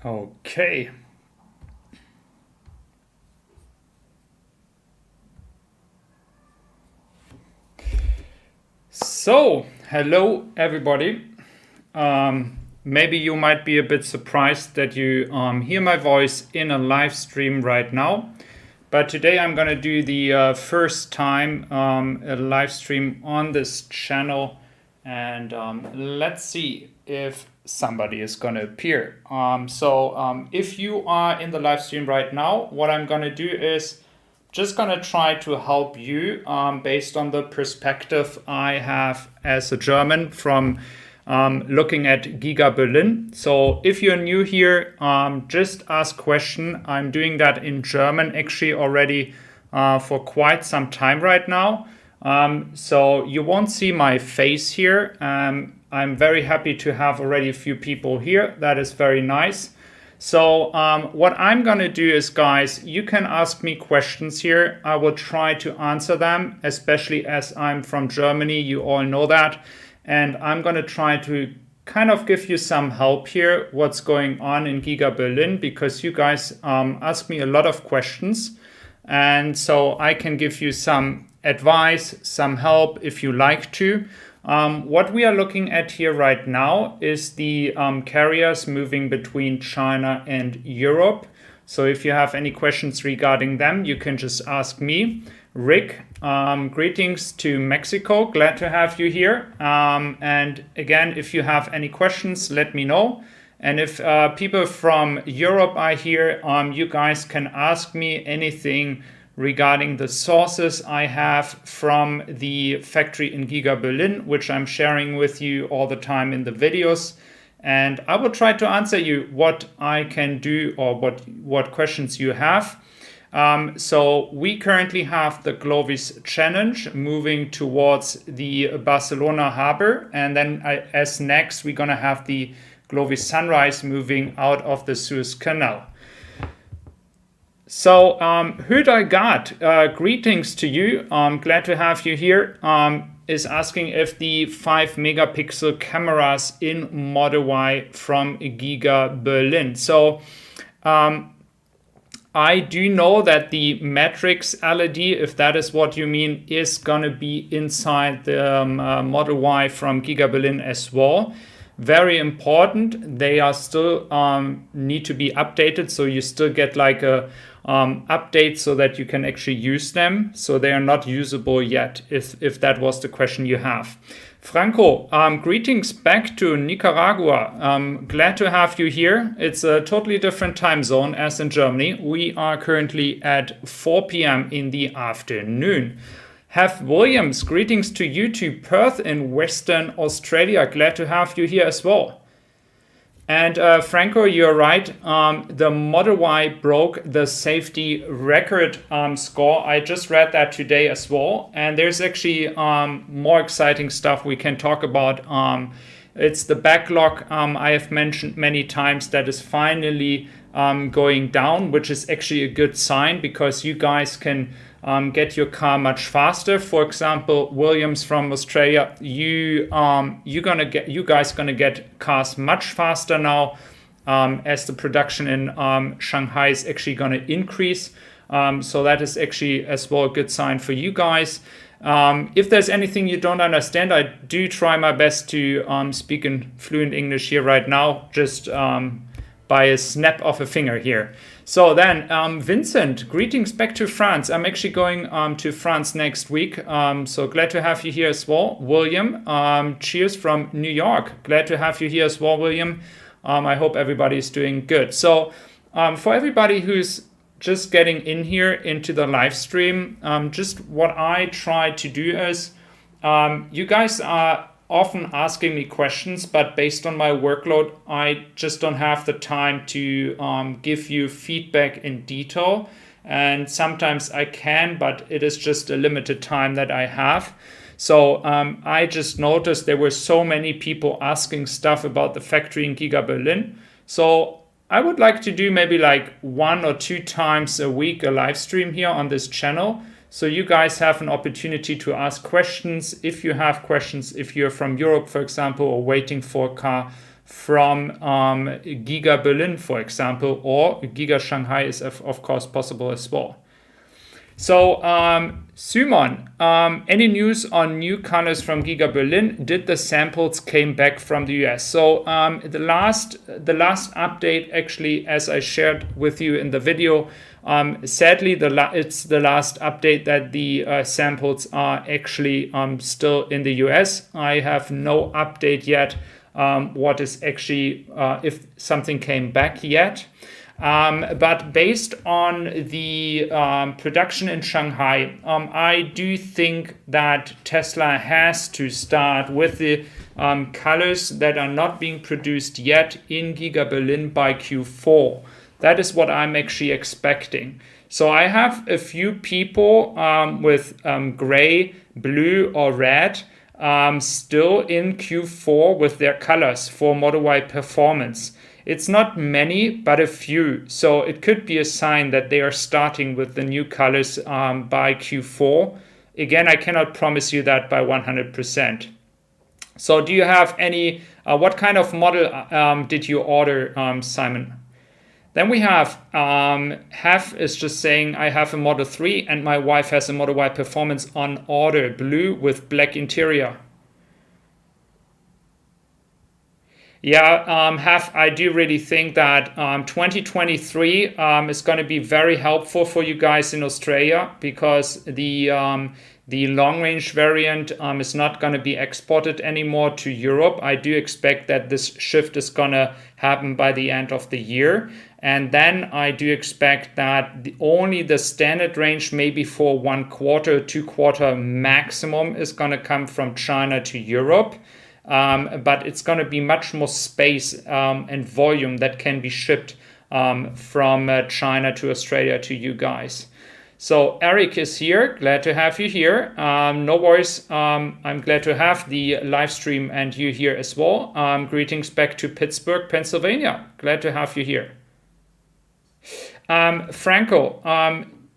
Okay. So, hello everybody. Maybe you might be a bit surprised that you hear my voice in a live stream right now. But today I'm going to do the first time a live stream on this channel. And let's see if somebody is going to appear. If you are in the live stream right now, what I'm going to do is just going to try to help you based on the perspective I have as a German from looking at Giga Berlin. So if you're new here, just ask question. I'm doing that in German actually already for quite some time right now. So you won't see my face here. I'm very happy to have already a few people here. That is very nice. So what I'm going to do is, guys, you can ask me questions here. I will try to answer them, especially as I'm from Germany. You all know that. And I'm going to try to kind of give you some help here, what's going on in Giga Berlin, because you guys ask me a lot of questions. And so I can give you some advice, some help if you like to. What we are looking at here right now is the carriers moving between China and Europe. So if you have any questions regarding them, you can just ask me. Rick, greetings to Mexico. Glad to have you here. And again, if you have any questions, let me know. And if people from Europe are here, you guys can ask me anything regarding the sources I have from the factory in Giga Berlin, which I'm sharing with you all the time in the videos. And I will try to answer you what I can do or what questions you have. So we currently have the Glovis Challenge moving towards the Barcelona harbor. And then as next, we're going to have the Glovis Sunrise moving out of the Suez Canal. So, Hüdalgard, greetings to you. Glad to have you here. Is asking if the 5 megapixel cameras in Model Y from Giga Berlin. So, I do know that the Matrix LED, if that is what you mean, is gonna be inside the Model Y from Giga Berlin as well. Very important. They are still need to be updated, so you still get like a update so that you can actually use them. So they are not usable yet, if that was the question you have. Franco, greetings back to Nicaragua. Glad to have you here. It's a totally different time zone as in Germany. We are currently at 4 p.m. in the afternoon. Have Williams, greetings to you to Perth in Western Australia. Glad to have you here as well. And Franco, you're right. The Model Y broke the safety record score. I just read that today as well. And there's actually more exciting stuff we can talk about. It's the backlog I have mentioned many times that is finally going down, which is actually a good sign because you guys can get your car much faster. For example, Williams from Australia, you guys gonna get cars much faster now as the production in Shanghai is actually gonna increase. So that is actually as well a good sign for you guys. If there's anything you don't understand, I do try my best to speak in fluent English here right now, just by a snap of a finger here. So then, Vincent, greetings back to France. I'm actually going to France next week. So glad to have you here as well. William, cheers from New York. Glad to have you here as well, William. I hope everybody is doing good. So for everybody who's just getting in here into the live stream, just what I try to do is, you guys are often asking me questions, but based on my workload, I just don't have the time to give you feedback in detail. And sometimes I can, but it is just a limited time that I have. So I just noticed there were so many people asking stuff about the factory in Giga Berlin. So I would like to do maybe like 1 or 2 times a week a live stream here on this channel. So you guys have an opportunity to ask questions. If you have questions, if you're from Europe, for example, or waiting for a car from Giga Berlin, for example, or Giga Shanghai is of course possible as well. So, Simon, any news on new colors from Giga Berlin? Did the samples came back from the US? So, the last update, actually, as I shared with you in the video, sadly, it's the last update that the samples are actually still in the US. I have no update yet. What is actually if something came back yet. But based on the production in Shanghai, I do think that Tesla has to start with the colors that are not being produced yet in Giga Berlin by Q4. That is what I'm actually expecting. So I have a few people with gray, blue, or red still in Q4 with their colors for Model Y performance. It's not many, but a few. So it could be a sign that they are starting with the new colors by Q4. Again, I cannot promise you that by 100%. So do you have any, what kind of model did you order, Simon? Then we have, Hef is just saying, I have a Model 3 and my wife has a Model Y Performance on order, blue with black interior. Yeah, I do really think that 2023 is going to be very helpful for you guys in Australia, because the long-range variant is not going to be exported anymore to Europe. I do expect that this shift is going to happen by the end of the year. And then I do expect that only the standard range, maybe for 1 quarter, 2 quarter maximum, is going to come from China to Europe. But it's going to be much more space and volume that can be shipped from China to Australia to you guys. So Eric is here. Glad to have you here. No worries. I'm glad to have the live stream and you here as well. Greetings back to Pittsburgh, Pennsylvania. Glad to have you here. Franco,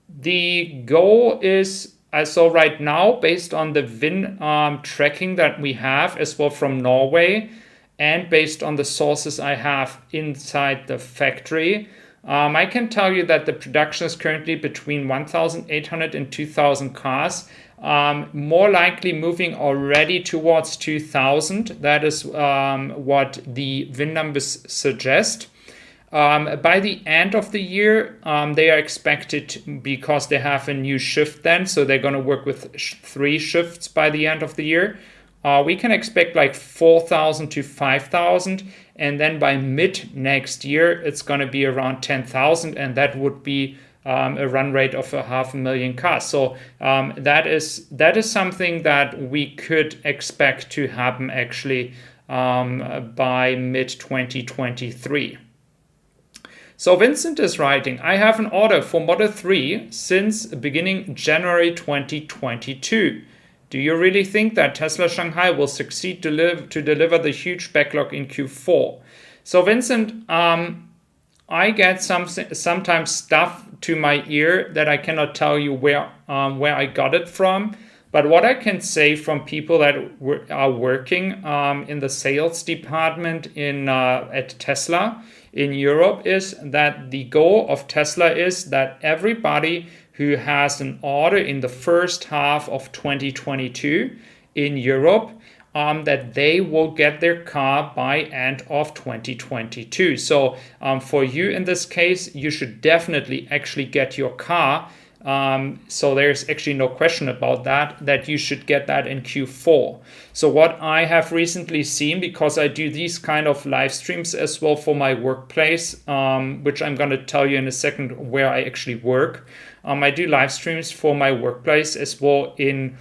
the goal is, so right now, based on the VIN tracking that we have as well from Norway, and based on the sources I have inside the factory, I can tell you that the production is currently between 1,800 and 2,000 cars, more likely moving already towards 2,000. That is what the VIN numbers suggest. By the end of the year, they are expected, because they have a new shift then, so they're going to work with 3 shifts by the end of the year. We can expect like 4,000 to 5,000, and then by mid next year, it's going to be around 10,000, and that would be a run rate of 500,000 cars. So that is something that we could expect to happen actually by mid 2023. So Vincent is writing, I have an order for Model 3 since beginning January 2022. Do you really think that Tesla Shanghai will succeed to deliver the huge backlog in Q4? So Vincent, I get sometimes stuff to my ear that I cannot tell you where I got it from. But what I can say from people that are working in the sales department at Tesla in Europe is that the goal of Tesla is that everybody who has an order in the first half of 2022 in Europe, that they will get their car by end of 2022. So for you in this case, you should definitely actually get your car. So there's actually no question about that you should get that in Q4. So what I have recently seen, because I do these kind of live streams as well for my workplace, which I'm going to tell you in a second where I actually work. I do live streams for my workplace as well in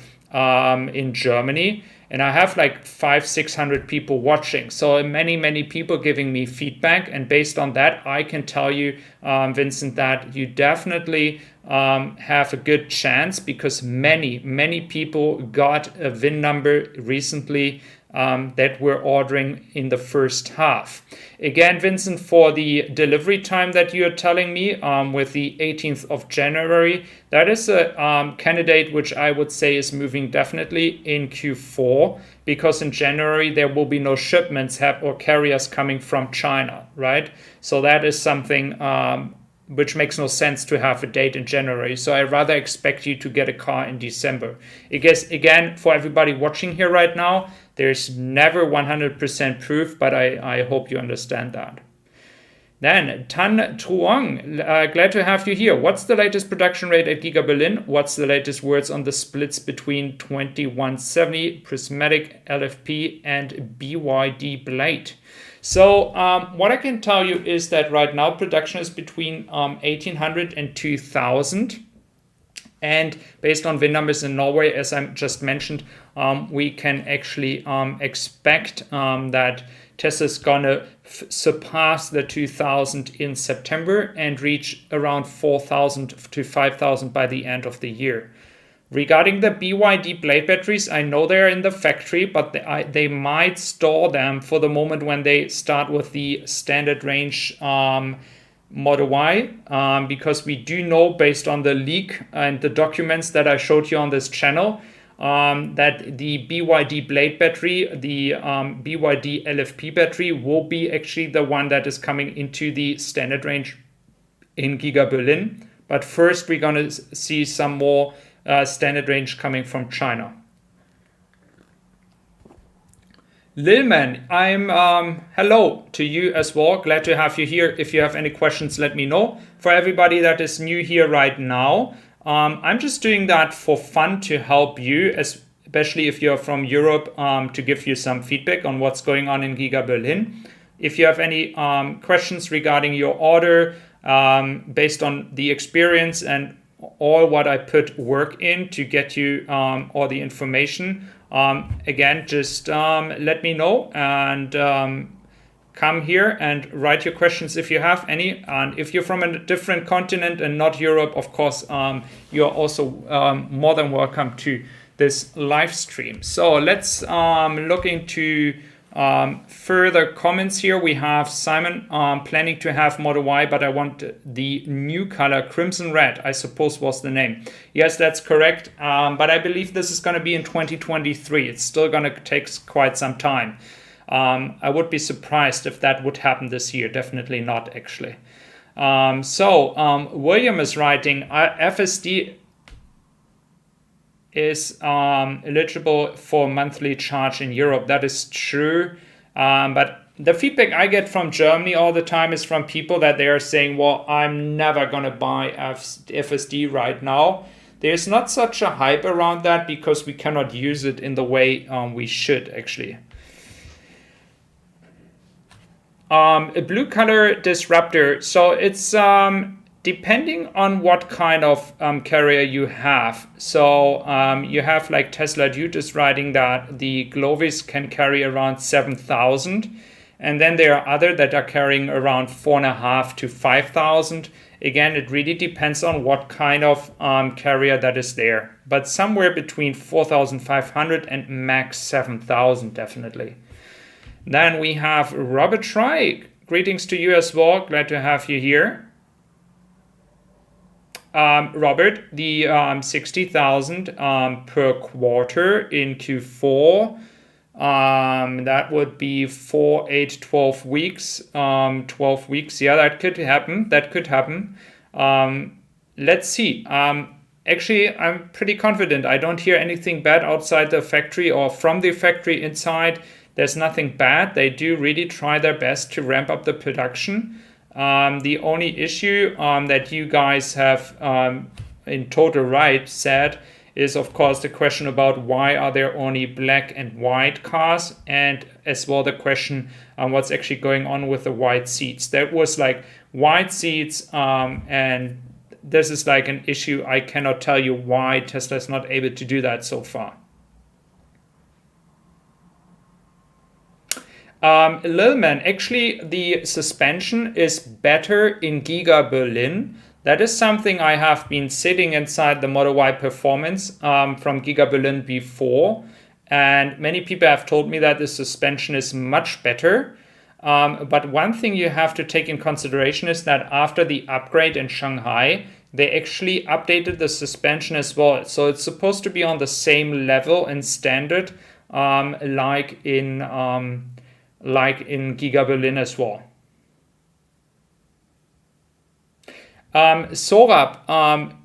Germany. And I have like 500-600 people watching. So many people giving me feedback. And based on that, I can tell you, Vincent, that you definitely have a good chance, because many people got a VIN number recently that we're ordering in the first half. Again, Vincent, for the delivery time that you're telling me with the 18th of January, that is a candidate which I would say is moving definitely in Q4, because in January there will be no shipments or carriers coming from China, right? So that is something which makes no sense to have a date in January. So I rather expect you to get a car in December. I guess, again, for everybody watching here right now, there's never 100% proof, but I hope you understand that. Then, Tan Truong, glad to have you here. What's the latest production rate at Giga Berlin? What's the latest words on the splits between 2170, Prismatic, LFP, and BYD Blade? So what I can tell you is that right now production is between 1800 and 2000. And based on VIN numbers in Norway, as I just mentioned, we can actually expect that Tesla is going to surpass the 2000 in September and reach around 4000 to 5000 by the end of the year. Regarding the BYD Blade batteries, I know they're in the factory, but they might store them for the moment when they start with the standard range Model Y, because we do know, based on the leak and the documents that I showed you on this channel, that the BYD Blade battery, the BYD LFP battery, will be actually the one that is coming into the standard range in Giga Berlin. But first, we're going to see some more standard range coming from China. Lilman, I'm hello to you as well. Glad to have you here. If you have any questions, let me know. For everybody that is new here right now, I'm just doing that for fun to help you, especially if you're from Europe, to give you some feedback on what's going on in Giga Berlin. If you have any questions regarding your order, based on the experience and all what I put work in to get you all the information, again, just let me know and come here and write your questions if you have any. And if you're from a different continent and not Europe, of course, you're also more than welcome to this live stream. So let's look into further comments here. We have Simon planning to have Model Y, but I want the new color, Crimson Red, I suppose was the name. Yes, that's correct. But I believe this is going to be in 2023. It's still going to take quite some time. I would be surprised if that would happen this year. Definitely not, actually. William is writing, FSD is eligible for monthly charge in Europe. That is true. But the feedback I get from Germany all the time is from people that they are saying, well, I'm never going to buy FSD right now. There's not such a hype around that because we cannot use it in the way we should, actually. A blue color disruptor. So it's depending on what kind of carrier you have. So you have like Tesla Dude is writing that the Glovis can carry around 7,000. And then there are other that are carrying around 4,500 to 5,000. Again, it really depends on what kind of carrier that is there. But somewhere between 4,500 and max 7,000, definitely. Then we have Robert Try. Greetings to you as well. Glad to have you here. Robert, the 60,000 per quarter in Q4, that would be 4, 8, 12 weeks. 12 weeks, yeah, that could happen. That could happen. Let's see. Actually, I'm pretty confident. I don't hear anything bad outside the factory or from the factory inside. There's nothing bad. They do really try their best to ramp up the production. The only issue that you guys have in total right said is, of course, the question about why are there only black and white cars, and as well the question what's actually going on with the white seats. There was like white seats, and this is like an issue. I cannot tell you why Tesla is not able to do that so far. Lilman, actually the suspension is better in Giga Berlin. That is something I have been sitting inside the Model Y Performance from Giga Berlin before. And many people have told me that the suspension is much better. But one thing you have to take in consideration is that after the upgrade in Shanghai, they actually updated the suspension as well. So it's supposed to be on the same level and standard like in Giga Berlin as well. Sorab,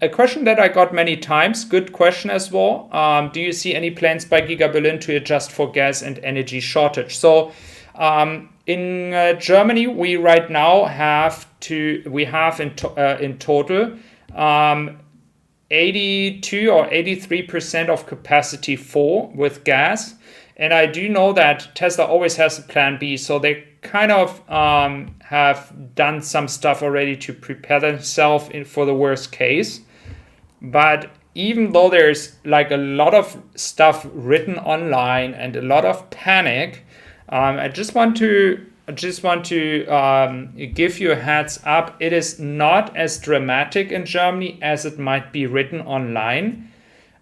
a question that I got many times, good question as well. Do you see any plans by Giga Berlin to adjust for gas and energy shortage? So in Germany, we right now have in total 82 or 83% of capacity full with gas. And I do know that Tesla always has a plan B, so they kind of have done some stuff already to prepare themselves for the worst case. But even though there's like a lot of stuff written online and a lot of panic, I just want to give you a heads up. It is not as dramatic in Germany as it might be written online.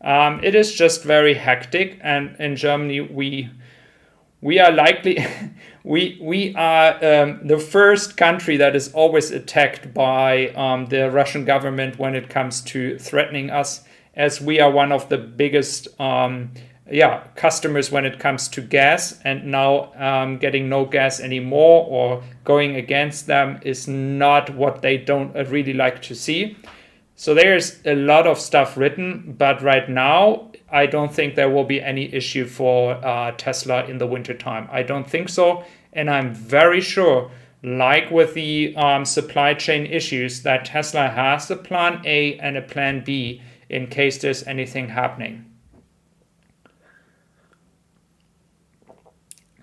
It is just very hectic, and in Germany we are likely we are the first country that is always attacked by the Russian government when it comes to threatening us, as we are one of the biggest customers when it comes to gas, and now getting no gas anymore or going against them is not what they don't really like to see. So there's a lot of stuff written, but right now I don't think there will be any issue for Tesla in the wintertime. I don't think so, and I'm very sure, like with the supply chain issues, that Tesla has a plan A and a plan B in case there's anything happening.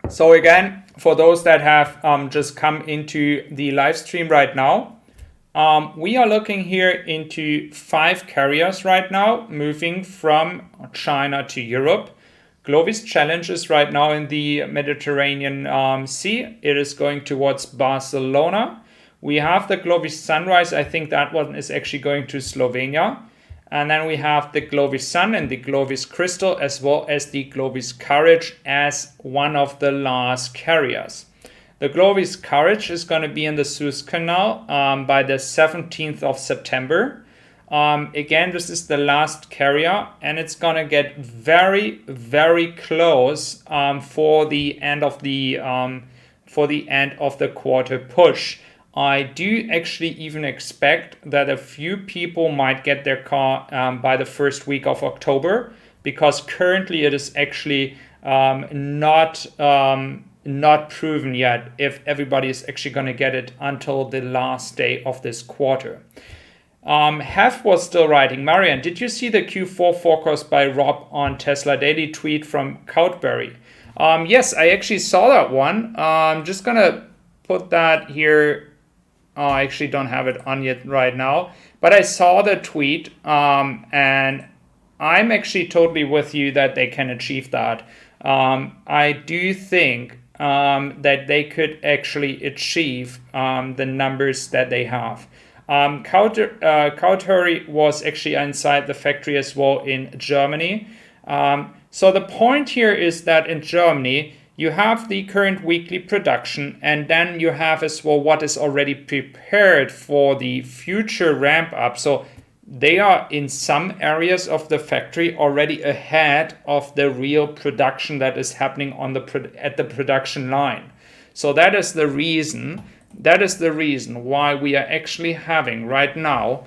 So again, for those that have just come into the live stream right now, we are looking here into 5 carriers right now, moving from China to Europe. Glovis Challenge is right now in the Mediterranean Sea. It is going towards Barcelona. We have the Glovis Sunrise. I think that one is actually going to Slovenia. And then we have the Glovis Sun and the Glovis Crystal, as well as the Glovis Courage as one of the last carriers. The Glovis Courage is going to be in the Suez Canal by the 17th of September. Again, this is the last carrier, and it's going to get very, very close for the end of the quarter push. I do actually even expect that a few people might get their car by the first week of October, because currently it is actually not proven yet if everybody is actually going to get it until the last day of this quarter. Hef was still writing, Marian, did you see the Q4 forecast by Rob on Tesla Daily tweet from Coutberry? Yes, I actually saw that one. I'm just going to put that here. I actually don't have it on yet right now, but I saw the tweet, and I'm actually totally with you that they can achieve that. I do think that they could actually achieve the numbers that they have. Coutberry was actually inside the factory as well in Germany. So the point here is that in Germany, you have the current weekly production, and then you have as well what is already prepared for the future ramp up. So they are in some areas of the factory already ahead of the real production that is happening on at the production line. So that is the reason why we are actually having right now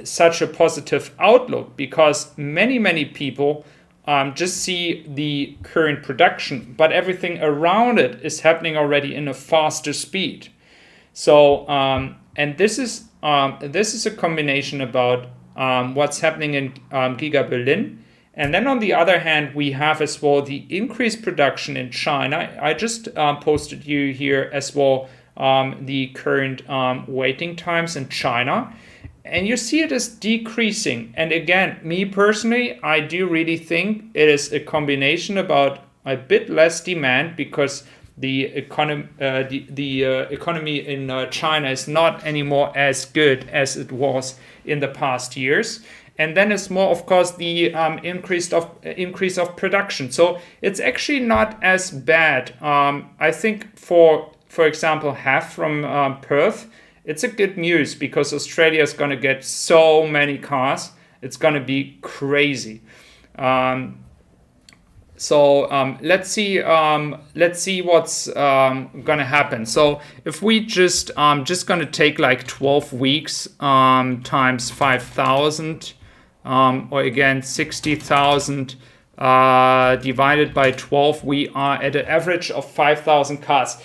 such a positive outlook, because many people just see the current production, but everything around it is happening already in a faster speed. So, and this is a combination about what's happening in Giga Berlin. And then on the other hand, we have as well the increased production in China. I just posted you here as well the current waiting times in China. And you see it is decreasing. And again, me personally, I do really think it is a combination about a bit less demand, because the economy in China is not anymore as good as it was in the past years. and then it's more, of course, the increase of production. So it's actually not as bad. I think for example, half from Perth, it's a good news because Australia is going to get so many cars. It's going to be crazy. So let's see what's going to happen. So if we just going to take like 12 weeks times 5,000, or again 60,000 divided by 12, we are at an average of 5,000 cars.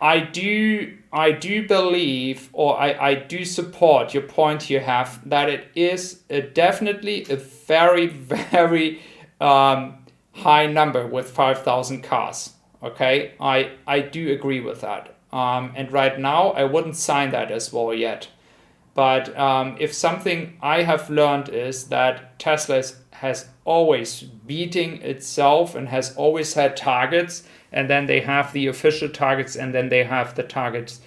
I do believe, or I do support your point you have, that it is definitely a very, very high number with 5,000 cars. Okay, I do agree with that. And right now, I wouldn't sign that as well yet. But if something I have learned is that Tesla has always beating itself and has always had targets, and then they have the official targets, and then they have the targets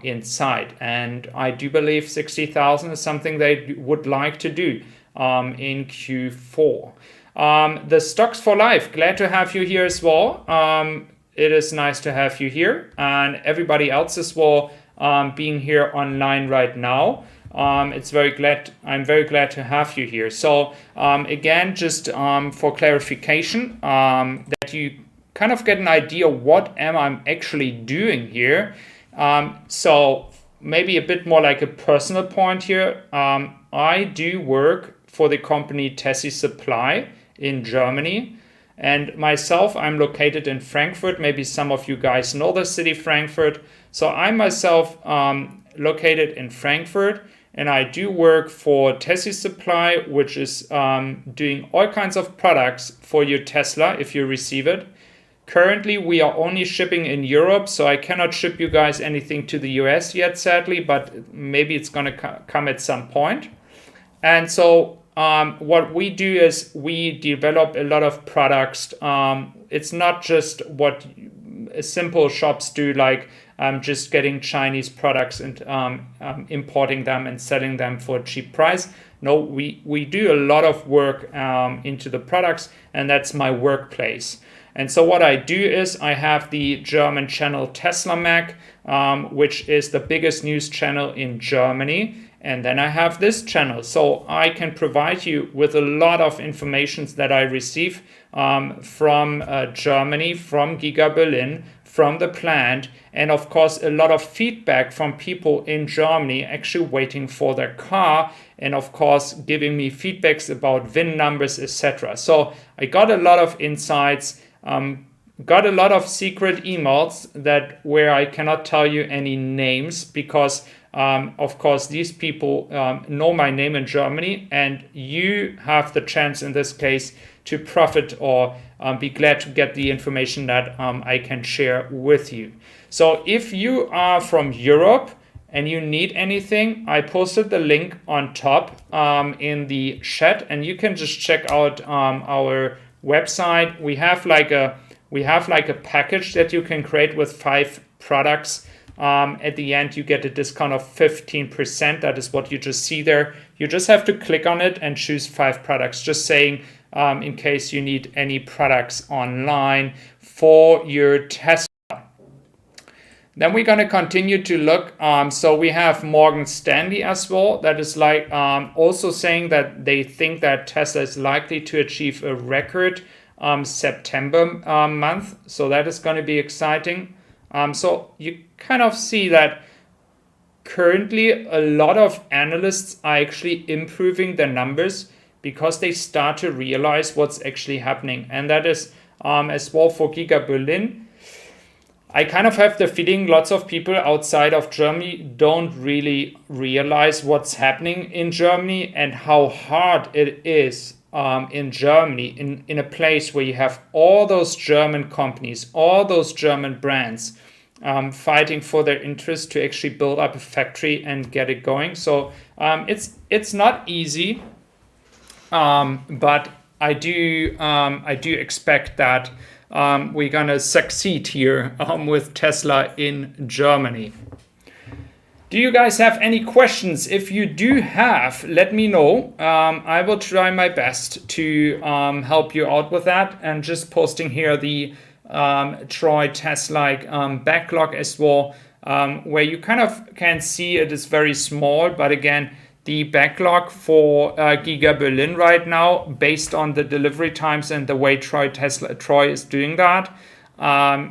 inside. And I do believe 60,000 is something they would like to do in Q4. The Stocks for Life, glad to have you here as well. It is nice to have you here, and everybody else as well being here online right now. I'm very glad to have you here. So again, just for clarification, that you kind of get an idea what am I actually doing here. So maybe a bit more like a personal point here. I do work for the company Tessie Supply in Germany. And myself, I'm located in Frankfurt. Maybe some of you guys know the city Frankfurt. So I myself located in Frankfurt, and I do work for Tessie Supply, which is doing all kinds of products for your Tesla if you receive it. Currently, we are only shipping in Europe, so I cannot ship you guys anything to the US yet, sadly, but maybe it's going to come at some point. And so what we do is we develop a lot of products. It's not just what simple shops do, like just getting Chinese products and importing them and selling them for a cheap price. No, we do a lot of work into the products, and that's my workplace. And so what I do is I have the German channel Tesla Mag, which is the biggest news channel in Germany. And then I have this channel. So I can provide you with a lot of information that I receive from Germany, from Giga Berlin, from the plant, and of course a lot of feedback from people in Germany actually waiting for their car, and of course giving me feedbacks about VIN numbers, etc. So I got a lot of insights. Got a lot of secret emails where I cannot tell you any names because of course these people know my name in Germany, and you have the chance in this case to profit or be glad to get the information that I can share with you. So if you are from Europe and you need anything, I posted the link on top in the chat, and you can just check out our website. We have like a package that you can create with 5 products. At the end, you get a discount of 15%. That is what you just see there. You just have to click on it and choose 5 products. Just saying, in case you need any products online for your Tesla. Then we're going to continue to look. So we have Morgan Stanley as well. That is like also saying that they think that Tesla is likely to achieve a record September month. So that is going to be exciting. So you kind of see that currently a lot of analysts are actually improving their numbers because they start to realize what's actually happening. And that is as well for Giga Berlin. I kind of have the feeling lots of people outside of Germany don't really realize what's happening in Germany and how hard it is in Germany, in a place where you have all those German companies, all those German brands fighting for their interest to actually build up a factory and get it going. So it's not easy, but I do expect that we're gonna succeed here with Tesla in Germany. Do you guys have any questions? If you do have, let me know. I will try my best to help you out with that. And just posting here the Troy Tesla backlog as well, where you kind of can see it is very small. But again, the backlog for Giga Berlin right now, based on the delivery times and the way Troy is doing that,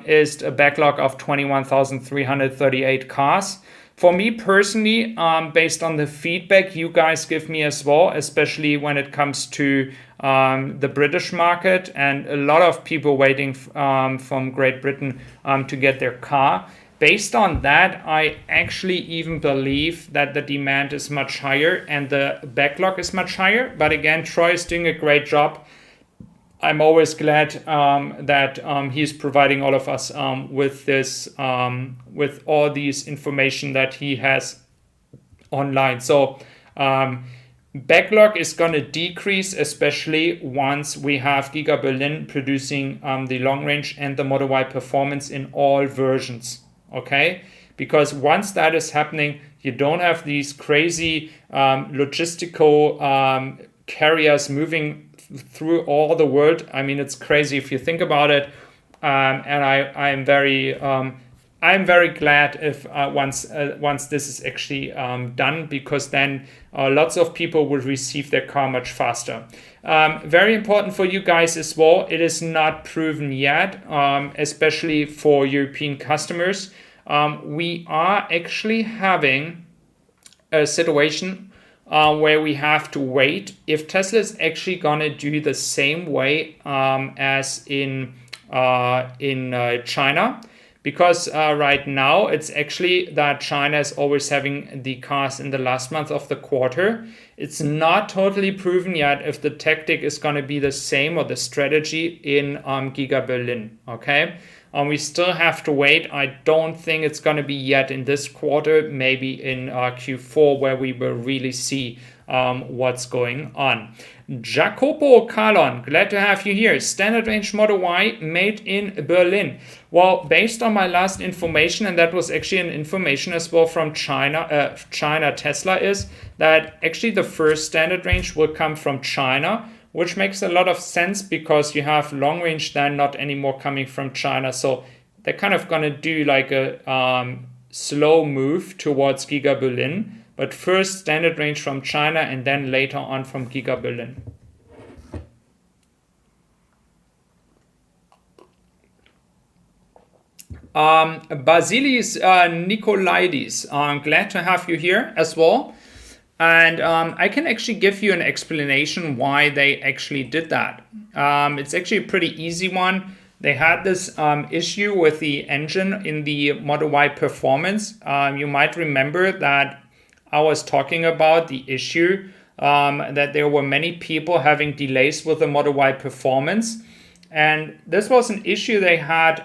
is a backlog of 21,338 cars. For me personally, based on the feedback you guys give me as well, especially when it comes to the British market and a lot of people waiting from Great Britain to get their car. Based on that, I actually even believe that the demand is much higher and the backlog is much higher. But again, Troy is doing a great job. I'm always glad that he's providing all of us with this, with all these information that he has online. So backlog is going to decrease, especially once we have Giga Berlin producing the long range and the Model Y Performance in all versions. Okay, because once that is happening, you don't have these crazy logistical carriers moving through all the world. I mean, it's crazy if you think about it. And I'm very glad if once this is actually done, because then lots of people will receive their car much faster. Very important for you guys as well. It is not proven yet, especially for European customers. We are actually having a situation where we have to wait if Tesla is actually gonna do the same way as in China, because right now it's actually that China is always having the cars in the last month of the quarter. It's not totally proven yet if the tactic is gonna be the same or the strategy in Giga Berlin. Okay. We still have to wait. I don't think it's going to be yet in this quarter, maybe in Q4, where we will really see what's going on. Jacopo Carlon, glad to have you here. Standard range Model Y made in Berlin. Well, based on my last information, and that was actually an information as well from China, Tesla, is that actually the first standard range will come from China, which makes a lot of sense because you have long range then not anymore coming from China. So they're kind of going to do like a slow move towards Giga Berlin, but first standard range from China and then later on from Giga Berlin. Basilis Nikolaidis, I'm glad to have you here as well. And I can actually give you an explanation why they actually did that. It's actually a pretty easy one. They had this issue with the engine in the Model Y Performance. You might remember that I was talking about the issue that there were many people having delays with the Model Y Performance. And this was an issue they had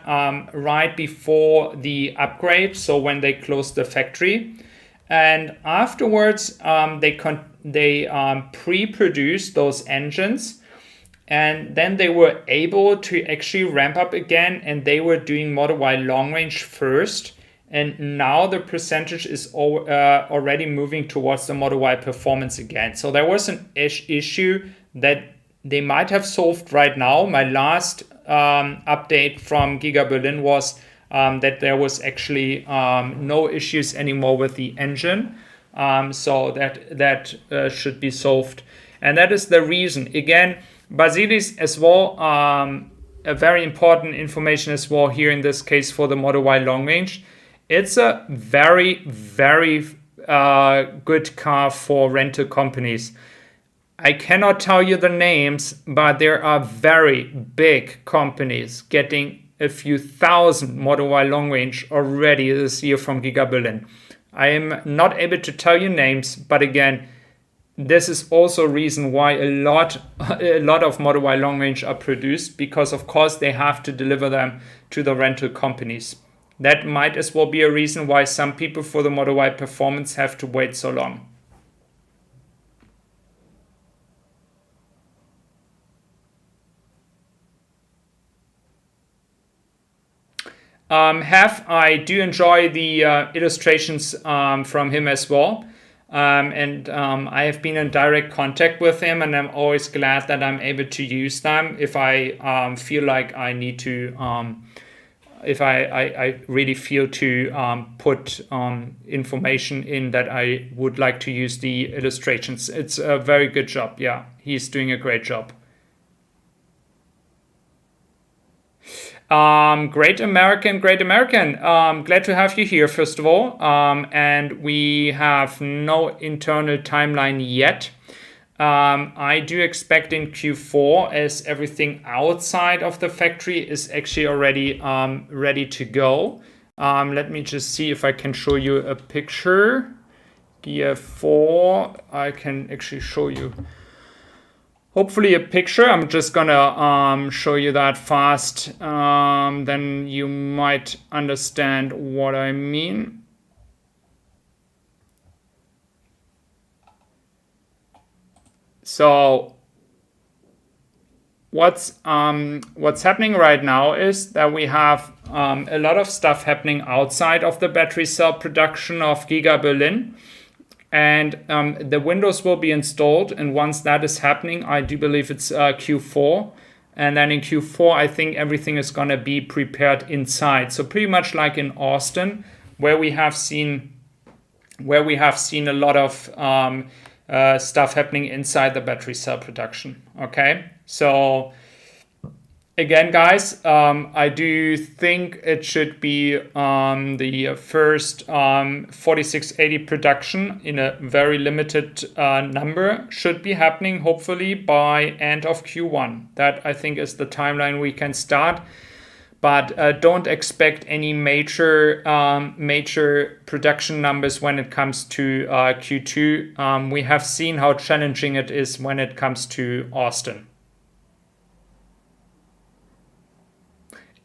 right before the upgrade, so when they closed the factory. And afterwards, they pre-produced those engines, and then they were able to actually ramp up again, and they were doing Model Y long range first. And now the percentage is already moving towards the Model Y Performance again. So there was an issue that they might have solved right now. My last update from Giga Berlin was that there was actually no issues anymore with the engine. So that should be solved. And that is the reason. Again, Basilis as well, a very important information as well here in this case for the Model Y long range. It's a very, very good car for rental companies. I cannot tell you the names, but there are very big companies getting a few thousand Model Y long range already this year from Giga Berlin. I am not able to tell you names, but again, this is also a reason why a lot of Model Y long range are produced, because of course they have to deliver them to the rental companies. That might as well be a reason why some people for the Model Y Performance have to wait so long. I do enjoy the illustrations from him as well. And I have been in direct contact with him, and I'm always glad that I'm able to use them if I feel like I need to, if I really feel to put information in that I would like to use the illustrations. It's a very good job. Yeah, he's doing a great job. Great American. Glad to have you here, first of all. And we have no internal timeline yet. I do expect in Q4, as everything outside of the factory is actually already ready to go. Let me just see if I can show you a picture. Gear 4, I can actually show you hopefully a picture. I'm just gonna show you that fast, then you might understand what I mean. So what's happening right now is that we have a lot of stuff happening outside of the battery cell production of Giga Berlin. And the Windows will be installed, and once that is happening, I do believe it's Q4. And then in Q4, I think everything is going to be prepared inside. So pretty much like in Austin, where we have seen a lot of stuff happening inside the battery cell production. Okay, so again, guys, I do think it should be the first 4680 production in a very limited number should be happening hopefully by end of Q1. That I think is the timeline we can start. But don't expect any major production numbers when it comes to Q2. We have seen how challenging it is when it comes to Austin.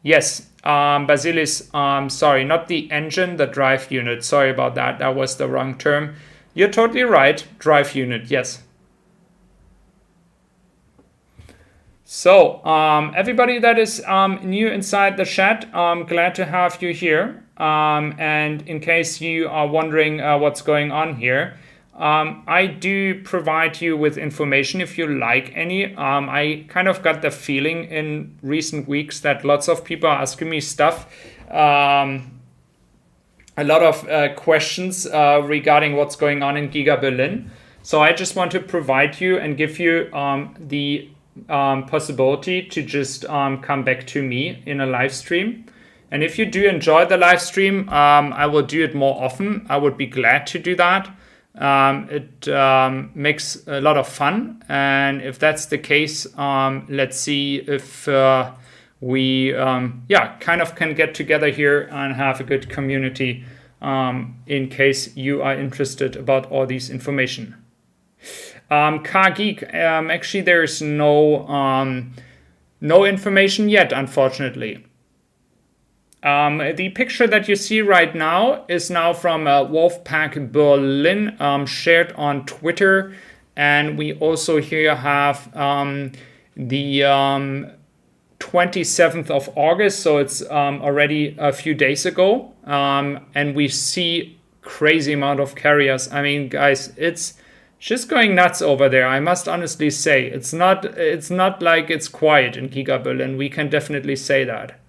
Yes, Basilis, sorry, not the engine, the drive unit. Sorry about that. That was the wrong term. You're totally right. Drive unit, yes. So, everybody that is new inside the chat, I'm glad to have you here. And in case you are wondering what's going on here, I do provide you with information if you like any. I kind of got the feeling in recent weeks that lots of people are asking me stuff, a lot of questions regarding what's going on in Giga Berlin. So I just want to provide you and give you the possibility to just come back to me in a live stream. And if you do enjoy the live stream, I will do it more often. I would be glad to do that. It makes a lot of fun, and if that's the case, let's see if we kind of can get together here and have a good community in case you are interested about all these information. Car Geek, actually there's no information yet, unfortunately. The picture that you see right now is now from Wolfpack Berlin, shared on Twitter. And we also here have the 27th of August, so it's already a few days ago. And we see crazy amount of carriers. I mean, guys, it's just going nuts over there. I must honestly say, it's not like it's quiet in Giga Berlin. We can definitely say that.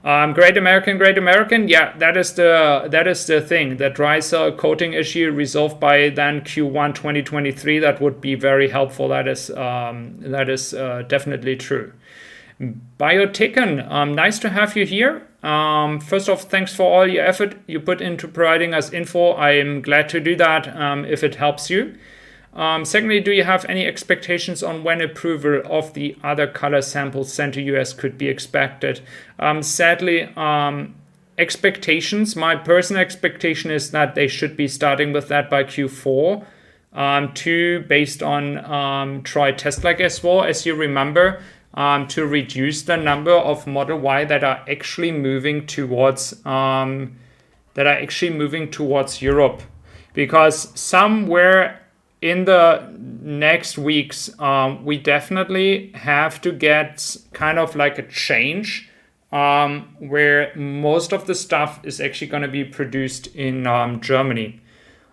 Great American. Yeah, that is the thing. The dry cell coating issue resolved by then Q1 2023. That would be very helpful. That is definitely true. Biotican, nice to have you here. First off, thanks for all your effort you put into providing us info. I am glad to do that if it helps you. Secondly, do you have any expectations on when approval of the other color samples sent to US could be expected? Sadly, expectations, my personal expectation is that they should be starting with that by Q4. Two, based on try test like as well, as you remember, to reduce the number of Model Y that are actually moving towards Europe, because somewhere in the next weeks, we definitely have to get kind of like a change where most of the stuff is actually going to be produced in Germany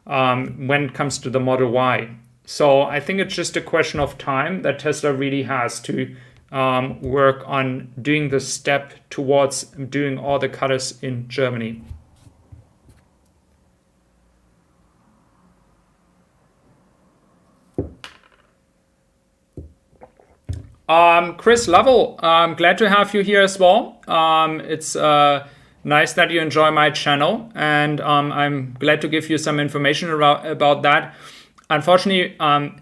when it comes to the Model Y. So I think it's just a question of time that Tesla really has to work on doing the step towards doing all the colors in Germany. Chris Lovell, glad to have you here as well. It's nice that you enjoy my channel, and I'm glad to give you some information about that. Unfortunately,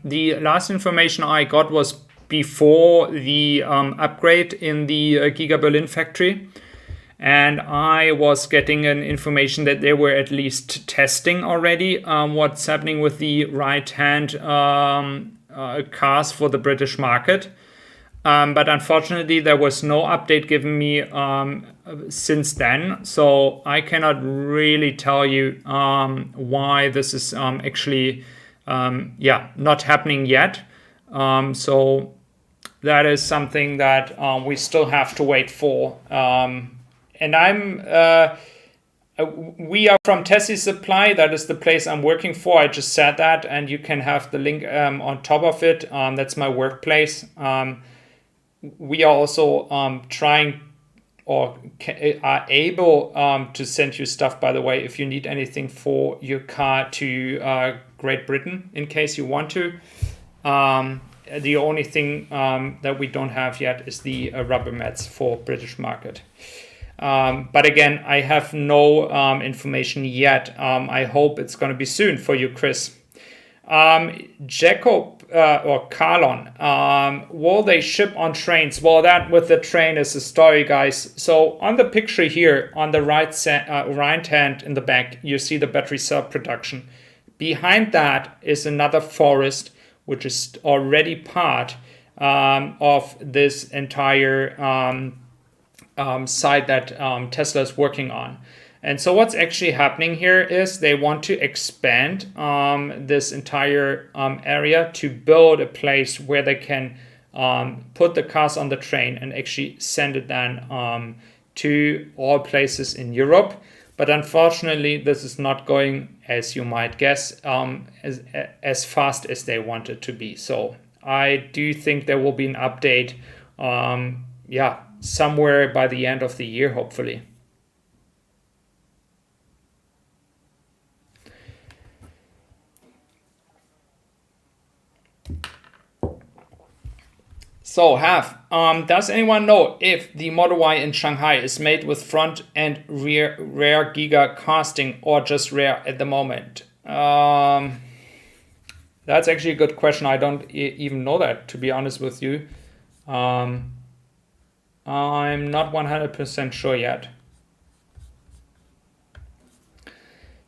the last information I got was before the upgrade in the Giga Berlin factory. And I was getting an information that they were at least testing already what's happening with the right-hand cars for the British market. But unfortunately, there was no update given me since then. So I cannot really tell you why this is actually not happening yet. So that is something that we still have to wait for. And we are from Tessie Supply. That is the place I'm working for. I just said that, and you can have the link on top of it. That's my workplace. We are also trying or are able to send you stuff, by the way, if you need anything for your car to Great Britain, in case you want to. The only thing that we don't have yet is the rubber mats for British market. But again, I have no information yet. I hope it's going to be soon for you, Chris. Jacob or Carlon, will they ship on trains? Well, that with the train is a story, guys. So on the picture here, on the right hand in the back, you see the battery cell production. Behind that is another forest, which is already part of this entire site that Tesla is working on. And so what's actually happening here is they want to expand this entire area to build a place where they can put the cars on the train and actually send it then to all places in Europe. But unfortunately, this is not going, as you might guess, as fast as they want it to be. So I do think there will be an update, somewhere by the end of the year, hopefully. So does anyone know if the Model Y in Shanghai is made with front and rear Giga casting or just rear at the moment? That's actually a good question. I don't even know that, to be honest with you. I'm not 100% sure yet.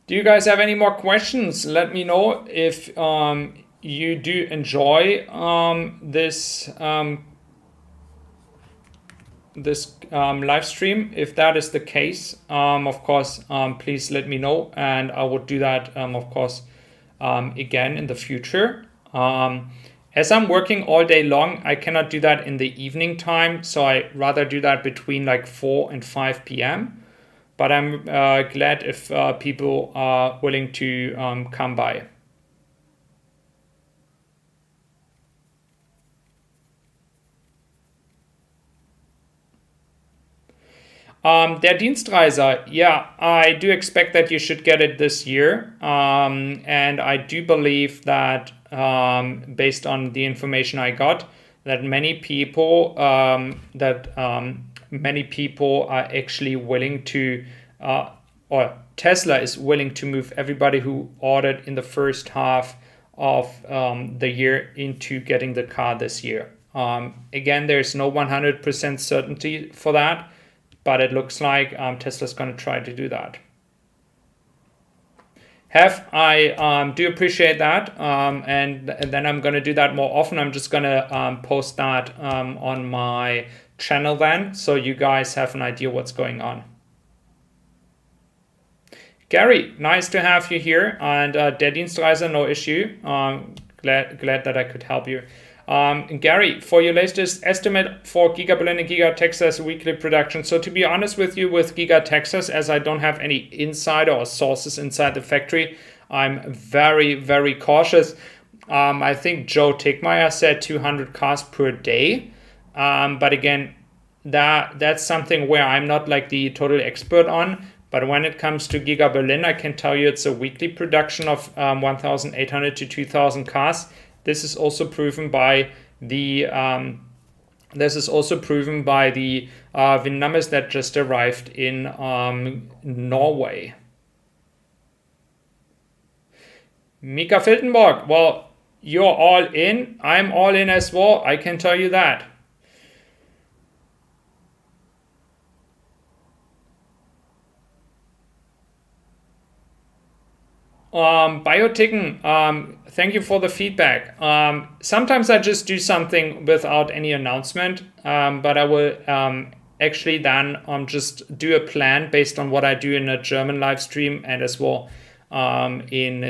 Do you guys have any more questions? Let me know if you do enjoy this live stream. If that is the case, of course, please let me know, and I would do that, of course, again in the future. As I'm working all day long, I cannot do that in the evening time, so I rather do that between like 4 and 5 p.m. But I'm glad if people are willing to come by. Der Dienstreiser, yeah, I do expect that you should get it this year. And I do believe that, based on the information I got, that many people are actually willing to, or Tesla is willing to move everybody who ordered in the first half of the year into getting the car this year. Again, there's no 100% certainty for that, but it looks like Tesla's going to try to do that. I do appreciate that, and then I'm going to do that more often. I'm just going to post that on my channel then, so you guys have an idea what's going on. Gary, nice to have you here, and der Dienstreiser, no issue. glad that I could help you. Gary, for your latest estimate for Giga Berlin and Giga Texas weekly production. So to be honest with you, with Giga Texas, as I don't have any insider or sources inside the factory, I'm very, very cautious. I think Joe Tickmeyer said 200 cars per day. But again, that's something where I'm not like the total expert on. But when it comes to Giga Berlin, I can tell you it's a weekly production of 1,800 to 2,000 cars. This is also proven by the VIN numbers that just arrived in Norway. Mika Filtenborg, well, you're all in. I'm all in as well. I can tell you that. Bioticken, thank you for the feedback. Sometimes I just do something without any announcement, but I will actually then just do a plan based on what I do in a German live stream and as well in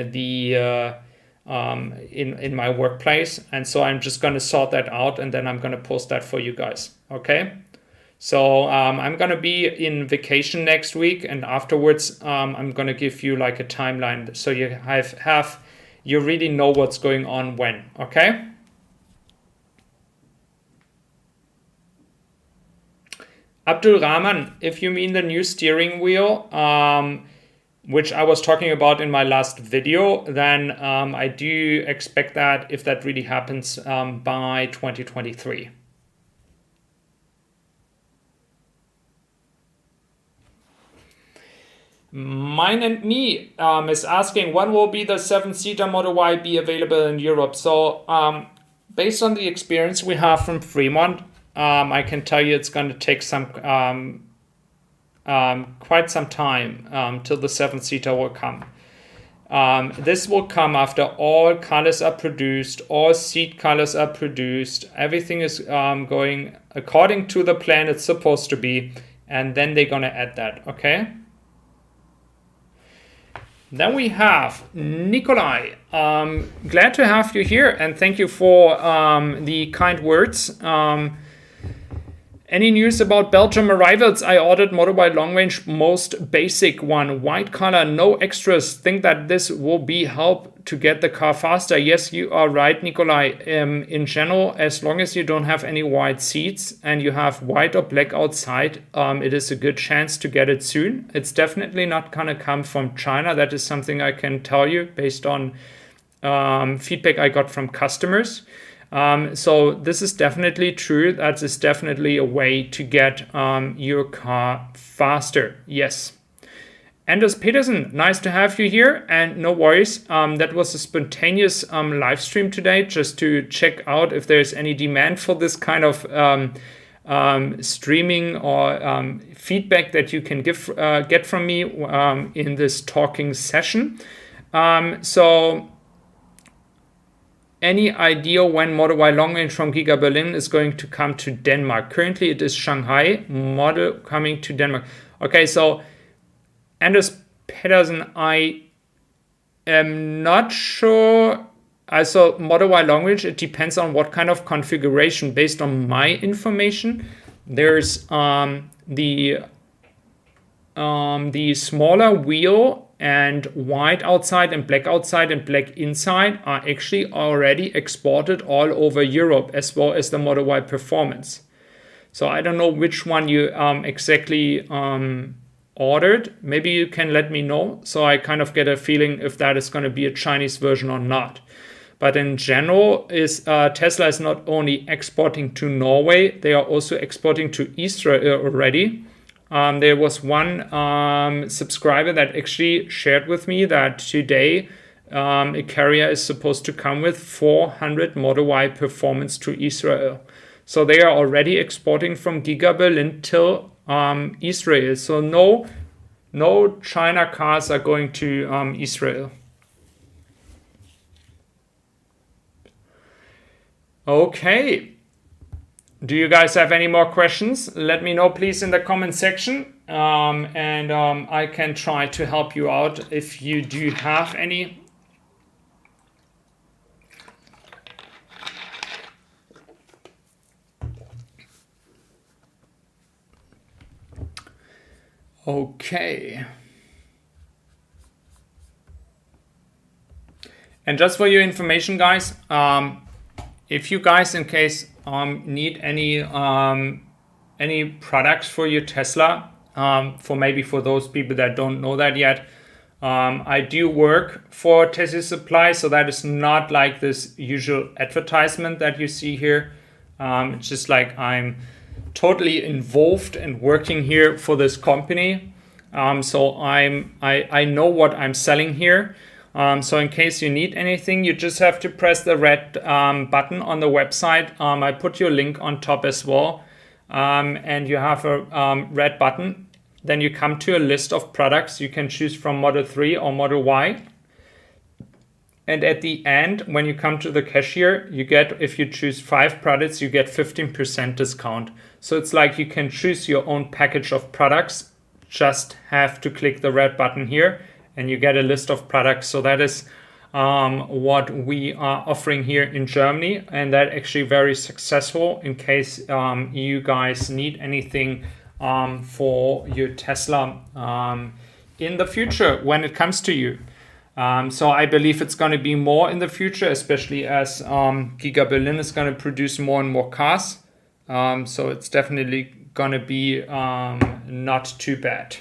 my workplace. And so I'm just going to sort that out and then I'm going to post that for you guys. Okay. So I'm going to be in vacation next week, and afterwards I'm going to give you like a timeline so you you really know what's going on when, okay? Abdul Rahman, if you mean the new steering wheel, which I was talking about in my last video, then I do expect that if that really happens by 2023. Mine and Me is asking, when will be the 7-seater Model Y be available in Europe? So based on the experience we have from Fremont, I can tell you it's going to take some quite some time till the 7-seater will come. This will come after all colors are produced, all seat colors are produced, everything is going according to the plan it's supposed to be, and then they're going to add that, okay? Then we have Nikolai. Glad to have you here and thank you for the kind words. Any news about Belgium arrivals? I ordered Model Y long range, most basic one, white color, no extras. Think that this will be help to get the car faster. Yes, you are right, Nikolai. In general, as long as you don't have any white seats and you have white or black outside, it is a good chance to get it soon. It's definitely not gonna come from China. That is something I can tell you based on feedback I got from customers. So this is definitely true. That is definitely a way to get your car faster. Yes. Anders Peterson, nice to have you here. And no worries. That was a spontaneous live stream today just to check out if there's any demand for this kind of streaming or feedback that you can get from me in this talking session. So any idea when Model Y long range from Giga Berlin is going to come to Denmark? Currently it is Shanghai, model coming to Denmark. Okay, so Anders Pedersen, I am not sure. Also Model Y long range, it depends on what kind of configuration. Based on my information, there's the smaller wheel and white outside and black inside are actually already exported all over Europe, as well as the Model Y Performance. So I don't know which one you exactly ordered. Maybe you can let me know so I kind of get a feeling if that is going to be a Chinese version or not. But in general, Tesla is not only exporting to Norway, they are also exporting to Israel already. There was one subscriber that actually shared with me that today a carrier is supposed to come with 400 Model Y Performance to Israel. So they are already exporting from Giga Berlin till Israel. So no China cars are going to Israel. Okay. Do you guys have any more questions? Let me know, please, in the comment section. And I can try to help you out if you do have any. Okay. And just for your information, guys, if you guys, in case need any products for your Tesla, for those people that don't know that yet, I do work for Tesla Supply, so that is not like this usual advertisement that you see here. It's just like I'm totally involved and working here for this company. So I know what I'm selling here. So in case you need anything, you just have to press the red button on the website. I put your link on top as well. And you have a red button. Then you come to a list of products. You can choose from Model 3 or Model Y. And at the end, when you come to the cashier, you get, if you choose 5 products, you get 15% discount. So it's like you can choose your own package of products. Just have to click the red button here and you get a list of products. So that is what we are offering here in Germany, and that actually very successful in case you guys need anything for your Tesla in the future when it comes to you. So I believe it's going to be more in the future, especially as Giga Berlin is going to produce more and more cars. So it's definitely going to be not too bad.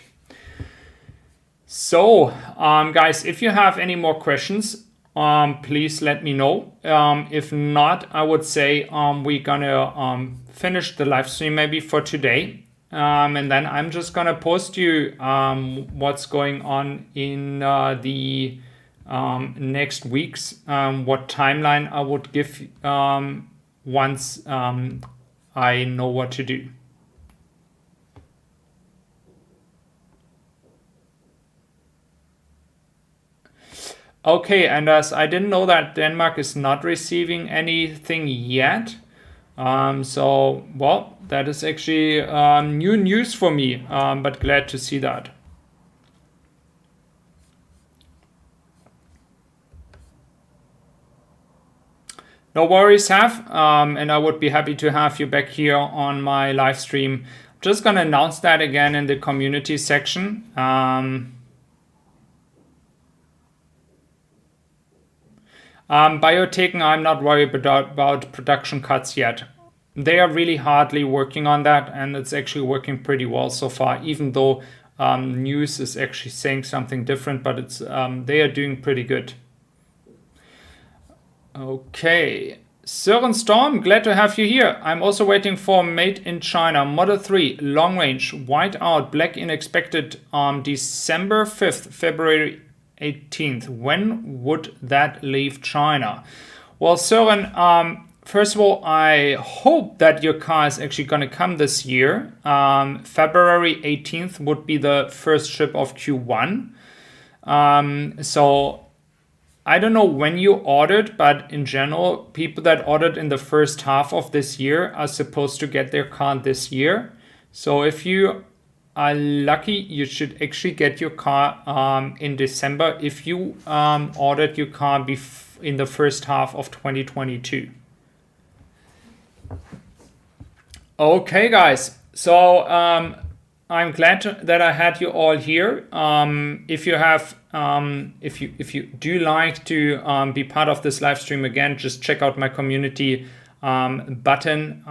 So, guys, if you have any more questions, please let me know. If not, I would say we're gonna finish the live stream maybe for today. And then I'm just gonna post you what's going on in the next weeks, what timeline I would give once I know what to do. Okay, and as I didn't know that Denmark is not receiving anything yet. So, well, that is actually new news for me, but glad to see that. No worries, Have, and I would be happy to have you back here on my live stream. I'm just going to announce that again in the community section. Biotech, I'm not worried about production cuts yet. They are really hardly working on that, and it's actually working pretty well so far, even though news is actually saying something different, but it's they are doing pretty good. Okay, Sören Storm, glad to have you here. I'm also waiting for Made in China Model 3 long range white out black in expected December 5th, February 18th. When would that leave China? Well, Søren, first of all, I hope that your car is actually going to come this year. February 18th would be the first ship of Q1. So I don't know when you ordered, but in general, people that ordered in the first half of this year are supposed to get their car this year. So if you are lucky, you should actually get your car in December if you ordered your car in the first half of 2022. Okay, guys. So I'm glad that I had you all here. If you have, if you do like to be part of this live stream again, just check out my community button,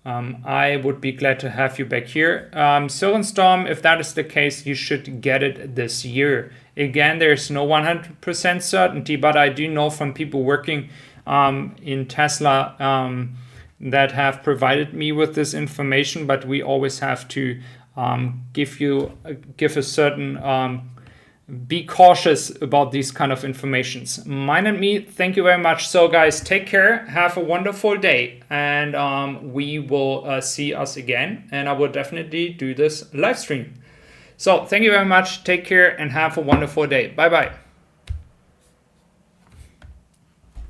I would be glad to have you back here. Søren Storm, if that is the case, you should get it this year. Again, there's no 100% certainty, but I do know from people working in Tesla that have provided me with this information, but we always have to give a certain be cautious about these kind of informations. Mine and me, thank you very much. So guys, take care, have a wonderful day, and we will see us again, and I will definitely do this live stream. So thank you very much, take care, and have a wonderful day. Bye bye.